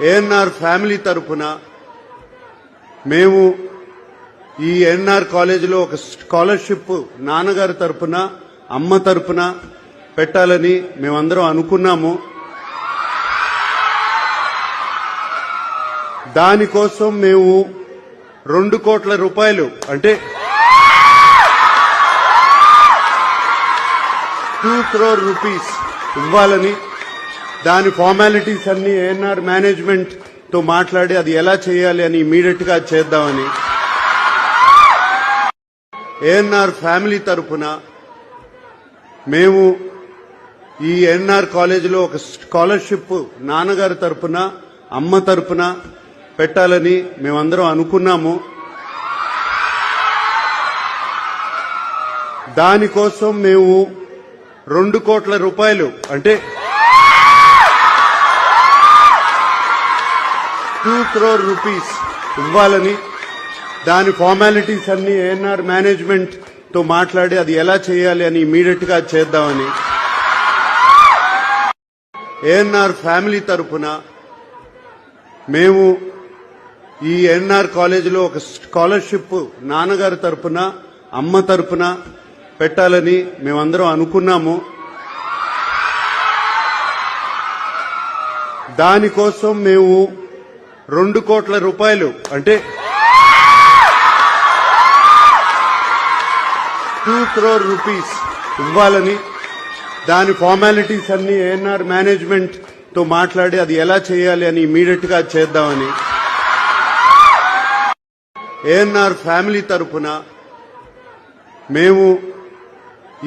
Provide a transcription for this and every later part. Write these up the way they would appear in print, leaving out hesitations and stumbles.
ANR family తరపున మేము ఈ ఏఎన్ఆర్ కాలేజీలో ఒక స్కాలర్షిప్ నాన్నగారి తరపున అమ్మ తరపున పెట్టాలని మేమందరం అనుకున్నాము. దానికోసం మేము 2 కోట్ల రూపాయలు అంటే 2 crore రూపీస్ ఇవ్వాలని, దాని ఫార్మాలిటీస్ అన్ని ఏఎన్ఆర్ మేనేజ్మెంట్ తో మాట్లాడి అది ఎలా చేయాలి అని ఇమీడియట్ గా చేద్దామని ఏఎన్ఆర్ ఫ్యామిలీ తరపున మేము ఈ ఏఎన్ఆర్ కాలేజీలో ఒక స్కాలర్షిప్ నాన్నగారి తరపున అమ్మ తరపున పెట్టాలని మేమందరం అనుకున్నాము. దానికోసం మేము 2 కోట్ల రూపాయలు అంటే 2 crore రూపీస్ ఇవ్వాలని, దాని ఫార్మాలిటీస్ అన్ని ఏఎన్ఆర్ మేనేజ్మెంట్ తో మాట్లాడి అది ఎలా చేయాలి అని ఇమీడియట్ గా చేద్దామని ఏఎన్ఆర్ ఫ్యామిలీ తరపున మేము ఈ ఏఎన్ఆర్ కాలేజీలో ఒక స్కాలర్షిప్ నాన్నగారి తరపున అమ్మ తరపున పెట్టాలని మేమందరం అనుకున్నాము. దానికోసం మేము 2 కోట్ల రూపాయలు అంటే 2 crore రూపీస్ ఇవ్వాలని, దాని ఫార్మాలిటీస్ అన్ని ఏఎన్ఆర్ మేనేజ్మెంట్ తో మాట్లాడి అది ఎలా చేయాలి అని ఇమీడియట్ గా చేద్దామని ఏఎన్ఆర్ ఫ్యామిలీ తరపున మేము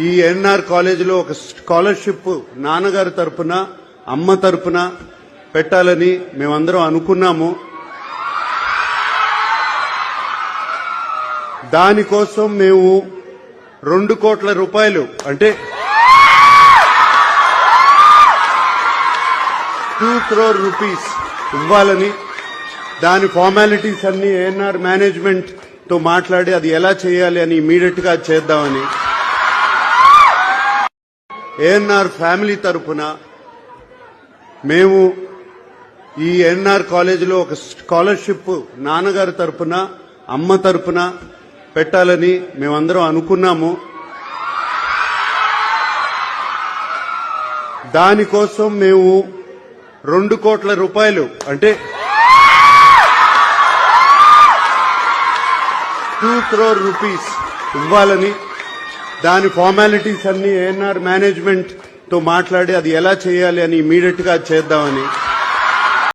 ఈ ఏఎన్ఆర్ కాలేజీలో ఒక స్కాలర్షిప్ నాన్నగారి తరపున అమ్మ తరపున పెట్టాలని మేమందరం అనుకున్నాము. దానికోసం మేము 2 కోట్ల రూపాయలు అంటే 2 crore రూపీస్ ఇవ్వాలని, దాని ఫార్మాలిటీస్ అన్ని ఏఎన్ఆర్ మేనేజ్మెంట్ తో మాట్లాడి అది ఎలా చేయాలి అని ఇమీడియట్ గా చేద్దామని ఏఎన్ఆర్ ఫ్యామిలీ తరపున మేము ఈ ఏఎన్ఆర్ కాలేజీలో ఒక స్కాలర్షిప్ నాన్నగారి తరపున అమ్మ తరపున పెట్టాలని మేమందరం అనుకున్నాము. దానికోసం మేము 2 కోట్ల రూపాయలు అంటే 2 crore రూపీస్ ఇవ్వాలని, దాని ఫార్మాలిటీస్ అన్ని ఏఎన్ఆర్ మేనేజ్మెంట్ తో మాట్లాడి అది ఎలా చేయాలి అని ఇమీడియట్ గా చేద్దామని